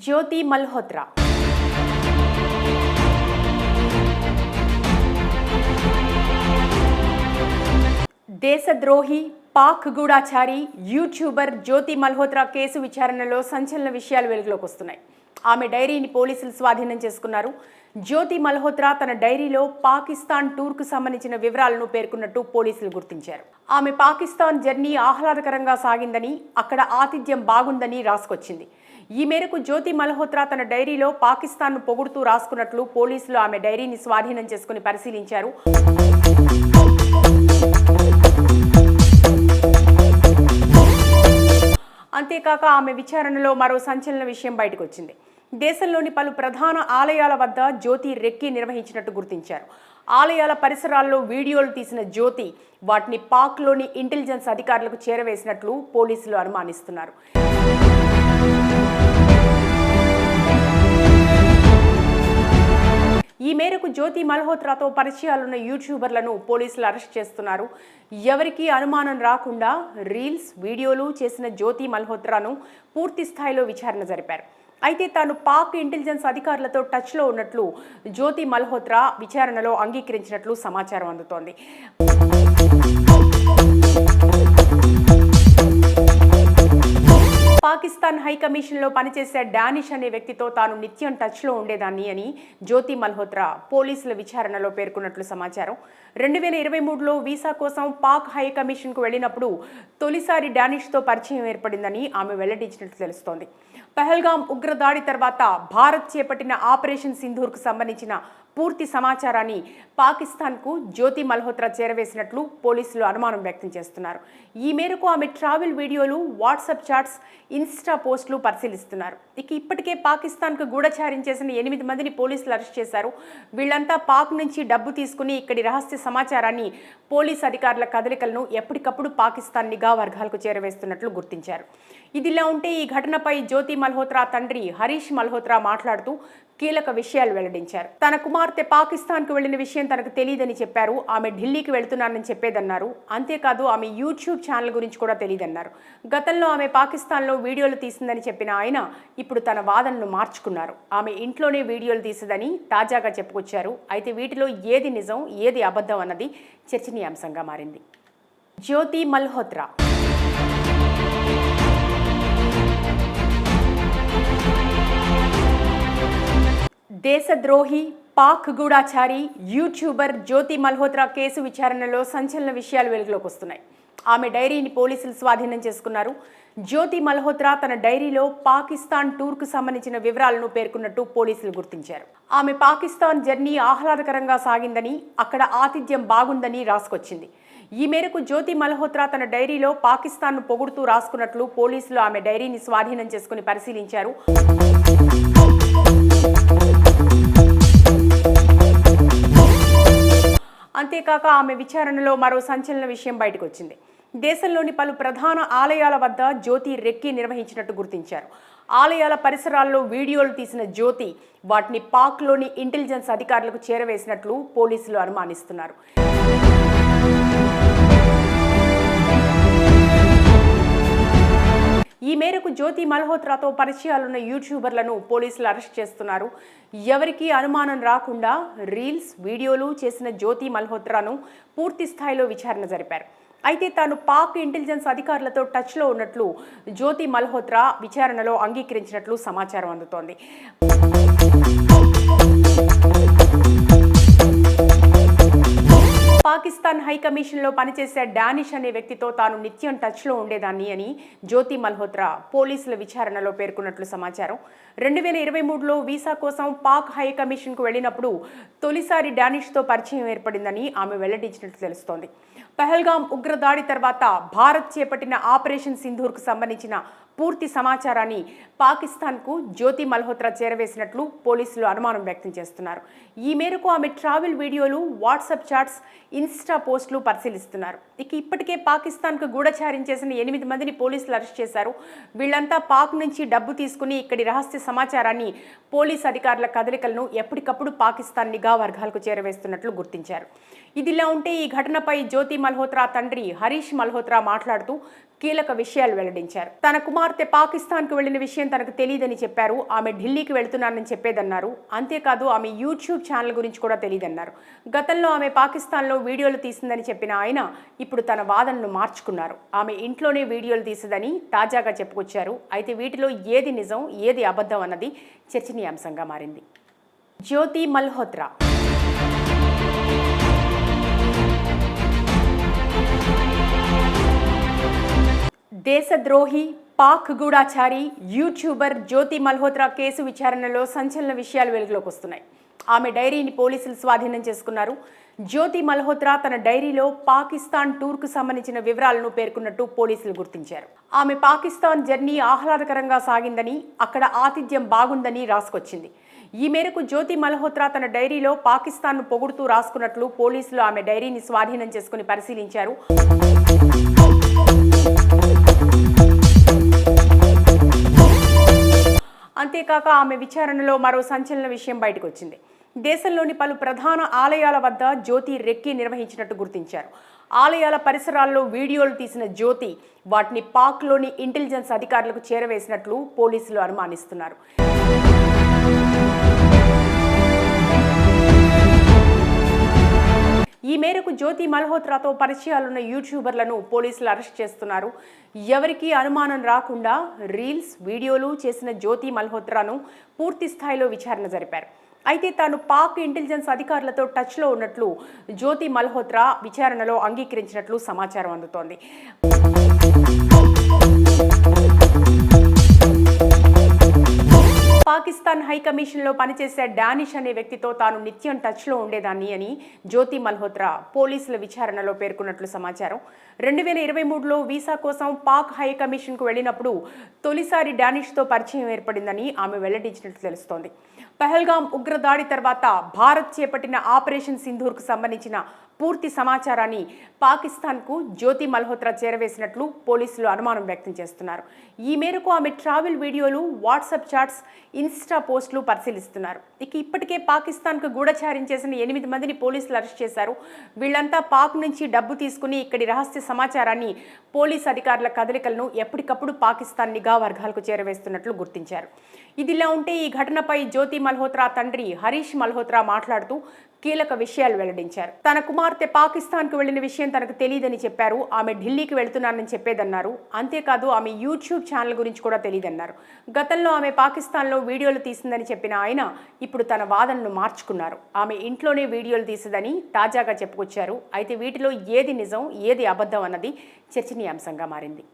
జ్యోతి మల్హోత్రా దేశద్రోహి పాక్ గూఢాచారి YouTuber జ్యోతి Malhotra case విచారణలో సంచలన విషయాలు వెలుగులోకి వస్తున్నాయి. ఆమె డైరీని పోలీసులు స్వాధీనం చేసుకున్నారు. జ్యోతి మల్హోత్రా తన డైరీలో పాకిస్తాన్ టూర్కు సంబంధించిన వివరాలను పేర్కొన్నట్టు పోలీసులు గుర్తించారు. ఆమె పాకిస్తాన్ జర్నీ ఆహ్లాదకరంగా సాగిందని, అక్కడ ఆతిథ్యం బాగుందని రాసుకొచ్చింది. ఈ మేరకు జ్యోతి మల్హోత్రా తన డైరీలో పాకిస్తాన్ను పొగుడుతూ రాసుకున్నట్లు పోలీసులు ఆమె డైరీని స్వాధీనం చేసుకుని పరిశీలించారు. అంతేకాక ఆమె విచారణలో మరో సంచలన విషయం బయటకు వచ్చింది. దేశంలోని పలు ప్రధాన ఆలయాల వద్ద జ్యోతి రెక్కీ నిర్వహించినట్టు గుర్తించారు. ఆలయాల పరిసరాల్లో వీడియోలు తీసిన జ్యోతి వాటిని పాక్లోని ఇంటెలిజెన్స్ అధికారులకు చేరవేసినట్లు పోలీసులు అనుమానిస్తున్నారు. ఈ మేరకు జ్యోతి మల్హోత్రాతో పరిచయాలున్న యూట్యూబర్లను పోలీసులు అరెస్ట్ చేస్తున్నారు. ఎవరికీ అనుమానం రాకుండా రీల్స్, వీడియోలు చేసిన జ్యోతి మల్హోత్రాను పూర్తి స్థాయిలో విచారణ జరిపారు. అయితే తాను పాక్ ఇంటెలిజెన్స్ అధికారులతో టచ్లో ఉన్నట్లు జ్యోతి మల్హోత్రా విచారణలో అంగీకరించినట్లు సమాచారం అందుతోంది. పాకిస్తాన్ హై కమిషన్లో పనిచేసే డానిష్ అనే వ్యక్తితో తాను నిత్యం టచ్లో ఉండేదాన్ని అని జ్యోతి మల్హోత్రా పోలీసుల విచారణలో పేర్కొన్నట్లు సమాచారం. 2023లో వీసా కోసం పాక్ హై కమిషన్కు వెళ్లినప్పుడు తొలిసారి డానిష్తో పరిచయం ఏర్పడిందని ఆమె వెల్లడించినట్లు తెలుస్తోంది. పహల్గాం ఉగ్రదాడి తర్వాత భారత్ చేపట్టిన ఆపరేషన్ సింధూర్కు సంబంధించిన పూర్తి సమాచారాన్ని పాకిస్తాన్కు జ్యోతి మల్హోత్రా చేరవేసినట్లు పోలీసులు అనుమానం వ్యక్తం చేస్తున్నారు. ఈ మేరకు ఆమె ట్రావెల్ వీడియోలు, వాట్సాప్ చాట్స్, ఇన్స్టా పోస్టులు పరిశీలిస్తున్నారు. ఇప్పటికే పాకిస్తాన్కు గూఢచార్యం చేసిన 8 మందిని పోలీసులు అరెస్ట్ చేశారు. వీళ్లంతా పాక్ నుంచి డబ్బు తీసుకుని ఇక్కడి రహస్య సమాచారాన్ని, పోలీస్ అధికారుల కదలికలను ఎప్పటికప్పుడు పాకిస్తాన్ నిఘా వర్గాలకు చేరవేస్తున్నట్లు గుర్తించారు. ఇదిలా ఉంటే ఈ ఘటనపై జ్యోతి మల్హోత్రా తండ్రి హరీష్ మల్హోత్రా మాట్లాడుతూ కీలక విషయాలు వెల్లడించారు. తన కుమార్తె పాకిస్తాన్కు వెళ్లిన విషయం తనకు తెలియదని చెప్పారు. ఆమె ఢిల్లీకి వెళుతున్నానని చెప్పేదన్నారు. అంతేకాదు ఆమె యూట్యూబ్ ఛానల్ గురించి కూడా తెలియదన్నారు. గతంలో ఆమె పాకిస్తాన్లో వీడియోలు తీసిందని చెప్పిన ఆయన ఇప్పుడు తన వాదనను మార్చుకున్నారు. ఆమె ఇంట్లోనే వీడియోలు తీసిందని తాజాగా చెప్పుకొచ్చారు. అయితే వీటిలో ఏది నిజం, ఏది అబద్ధం అన్నది చర్చనీయాంశంగా మారింది. జ్యోతి మల్హోత్రా దేశద్రోహి పాక్ గూఢాచారి యూట్యూబర్ జ్యోతి మల్హోత్రా కేసు విచారణలో సంచలన విషయాలు వెలుగులోకి వస్తున్నాయి. ఆమె డైరీని పోలీసులు స్వాధీనం చేసుకున్నారు. జ్యోతి మల్హోత్రా తన డైరీలో పాకిస్తాన్ టూర్కు సంబంధించిన వివరాలను పేర్కొన్నట్టు పోలీసులు గుర్తించారు. ఆమె పాకిస్తాన్ జర్నీ ఆహ్లాదకరంగా సాగిందని, అక్కడ ఆతిథ్యం బాగుందని రాసుకొచ్చింది. ఈ మేరకు జ్యోతి మల్హోత్రా తన డైరీలో పాకిస్తాన్ను పొగుడుతూ రాసుకున్నట్లు పోలీసులు ఆమె డైరీని స్వాధీనం చేసుకుని పరిశీలించారు. అంతేకాక ఆమె విచారణలో మరో సంచలన విషయం బయటకు వచ్చింది. దేశంలోని పలు ప్రధాన ఆలయాల వద్ద జ్యోతి రెక్కీ నిర్వహించినట్టు గుర్తించారు. ఆలయాల పరిసరాల్లో వీడియోలు తీసిన జ్యోతి వాటిని పాక్లోని ఇంటెలిజెన్స్ అధికారులకు చేరవేసినట్లు పోలీసులు అనుమానిస్తున్నారు. ఈ మేరకు జ్యోతి మల్హోత్రాతో పరిచయాలున్న యూట్యూబర్లను పోలీసులు అరెస్ట్ చేస్తున్నారు. ఎవరికీ అనుమానం రాకుండా రీల్స్, వీడియోలు చేసిన జ్యోతి మల్హోత్రాను పూర్తి స్థాయిలో విచారణ జరిపారు. అయితే తాను పాక్ ఇంటెలిజెన్స్ అధికారులతో టచ్లో ఉన్నట్లు జ్యోతి మల్హోత్రా విచారణలో అంగీకరించినట్లు సమాచారం అందుతోంది. పాకిస్తాన్ హై కమిషన్లో పనిచేసే డానిష్ అనే వ్యక్తితో తాను నిత్యం టచ్లో ఉండేదాన్ని అని జ్యోతి మల్హోత్రా పోలీసుల విచారణలో పేర్కొన్నట్లు సమాచారం. 2023లో వీసా కోసం పాక్ హై కమిషన్కు వెళ్లినప్పుడు తొలిసారి డానిష్తో పరిచయం ఏర్పడిందని ఆమె వెల్లడించినట్లు తెలుస్తోంది. పహల్గాం ఉగ్రదాడి తర్వాత భారత్ చేపట్టిన ఆపరేషన్ సింధూర్కు సంబంధించిన పూర్తి సమాచారాన్ని పాకిస్తాన్కు జ్యోతి మల్హోత్రా చేరవేసినట్లు పోలీసులు అనుమానం వ్యక్తం చేస్తున్నారు. ఈ మేరకు ఆమె ట్రావెల్ వీడియోలు, వాట్సాప్ చాట్స్, ఇన్స్టా పోస్టులు పరిశీలిస్తున్నారు. ఇప్పటికే పాకిస్తాన్కు గూఢచార్యం చేసిన 8 మందిని పోలీసులు అరెస్ట్ చేశారు. వీళ్లంతా పాక్ నుంచి డబ్బు తీసుకుని ఇక్కడి రహస్య సమాచారాన్ని, పోలీస్ అధికారుల కదలికలను ఎప్పటికప్పుడు పాకిస్తాన్ నిఘా వర్గాలకు చేరవేస్తున్నట్లు గుర్తించారు. ఇదిలా ఉంటే ఈ ఘటనపై జ్యోతి మల్హోత్రా తండ్రి హరీష్ మల్హోత్రా మాట్లాడుతూ కీలక విషయాలు వెల్లడించారు. తన కుమార్తె కుమార్తె పాకిస్తాన్కు వెళ్లిన విషయం తనకు తెలియదని చెప్పారు. ఆమె ఢిల్లీకి వెళ్తున్నానని చెప్పేదన్నారు. అంతేకాదు ఆమె యూట్యూబ్ ఛానల్ గురించి కూడా తెలియదన్నారు. గతంలో ఆమె పాకిస్తాన్లో వీడియోలు తీసిందని చెప్పిన ఆయన ఇప్పుడు తన వాదనను మార్చుకున్నారు. ఆమె ఇంట్లోనే వీడియోలు తీసిందని తాజాగా చెప్పుకొచ్చారు. అయితే వీటిలో ఏది నిజం ఏది అబద్ధం అన్నది చర్చనీయాంశంగా మారింది. జ్యోతి మల్హోత్రా దేశద్రోహి పాక్ గూఢాచారి యూట్యూబర్ జ్యోతి మల్హోత్రా కేసు విచారణలో సంచలన విషయాలు వెలుగులోకి వస్తున్నాయి. ఆమె డైరీని పోలీసులు స్వాధీనం చేసుకున్నారు. జ్యోతి మల్హోత్రా తన డైరీలో పాకిస్తాన్ టూర్కు సంబంధించిన వివరాలను పేర్కొన్నట్టు పోలీసులు గుర్తించారు. ఆమె పాకిస్తాన్ జర్నీ ఆహ్లాదకరంగా సాగిందని, అక్కడ ఆతిథ్యం బాగుందని రాసుకొచ్చింది. ఈ మేరకు జ్యోతి మల్హోత్రా తన డైరీలో పాకిస్తాన్ను పొగుడుతూ రాసుకున్నట్లు పోలీసులు ఆమె డైరీని స్వాధీనం చేసుకుని పరిశీలించారు. అంతేకాక ఆమె విచారణలో మరో సంచలన విషయం బయటకు వచ్చింది. దేశంలోని పలు ప్రధాన ఆలయాల వద్ద జ్యోతి రెక్కీ నిర్వహించినట్టు గుర్తించారు. ఆలయాల పరిసరాల్లో వీడియోలు తీసిన జ్యోతి వాటిని పాక్లోని ఇంటెలిజెన్స్ అధికారులకు చేరవేసినట్లు పోలీసులు అనుమానిస్తున్నారు. ఈ మేరకు జ్యోతి మల్హోత్రాతో పరిచయాలున్న యూట్యూబర్లను పోలీసులు అరెస్ట్ చేస్తున్నారు. ఎవరికీ అనుమానం రాకుండా రీల్స్, వీడియోలు చేసిన జ్యోతి మల్హోత్రాను పూర్తి స్థాయిలో విచారణ జరిపారు. అయితే తాను పాక్ ఇంటెలిజెన్స్ అధికారులతో టచ్లో ఉన్నట్లు జ్యోతి మల్హోత్రా విచారణలో అంగీకరించినట్లు సమాచారం అందుతోంది. పాకిస్తాన్ హై కమిషన్లో పనిచేసే డానిష్ అనే వ్యక్తితో తాను నిత్యం టచ్లో ఉండేదాన్ని అని జ్యోతి మల్హోత్రా పోలీసుల విచారణలో పేర్కొన్నట్లు సమాచారం. 2023లో వీసా కోసం పాక్ హై కమిషన్కు వెళ్లినప్పుడు తొలిసారి డానిష్తో పరిచయం ఏర్పడిందని ఆమె వెల్లడించినట్లు తెలుస్తోంది. పహల్గాం ఉగ్రదాడి తర్వాత భారత్ చేపట్టిన ఆపరేషన్ సింధూర్కు సంబంధించిన పూర్తి సమాచారాన్ని పాకిస్తాన్కు జ్యోతి మల్హోత్రా చేరవేసినట్లు పోలీసులు అనుమానం వ్యక్తం చేస్తున్నారు. ఈ మేరకు ఆమె ట్రావెల్ వీడియోలు, వాట్సాప్ చాట్స్, ఇన్స్టా పోస్టులు పరిశీలిస్తున్నారు. ఇప్పటికే పాకిస్తాన్కు గూఢచార్యం చేసిన 8 మందిని పోలీసులు అరెస్ట్ చేశారు. వీళ్లంతా పాక్ నుంచి డబ్బు తీసుకుని ఇక్కడి రహస్య సమాచారాన్ని, పోలీసు అధికారుల కదలికలను ఎప్పటికప్పుడు పాకిస్తాన్ నిఘా వర్గాలకు చేరవేస్తున్నట్లు గుర్తించారు. ఇదిలా ఉంటే ఈ ఘటనపై జ్యోతి మల్హోత్రా తండ్రి హరీష్ మల్హోత్రా మాట్లాడుతూ కీలక విషయాలు వెల్లడించారు. తన కుమార్తె పాకిస్తాన్కు వెళ్లిన విషయం తనకు తెలియదని చెప్పారు. ఆమె ఢిల్లీకి వెళ్తున్నానని చెప్పేదన్నారు. అంతేకాదు ఆమె యూట్యూబ్ ఛానల్ గురించి కూడా తెలియదన్నారు. గతంలో ఆమె పాకిస్తాన్లో వీడియోలు తీసిందని చెప్పిన ఆయన ఇప్పుడు తన వాదనను మార్చుకున్నారు. ఆమె ఇంట్లోనే వీడియోలు తీసిందని తాజాగా చెప్పుకొచ్చారు. అయితే వీటిలో ఏది నిజం ఏది అబద్ధం అన్నది చర్చనీయాంశంగా మారింది.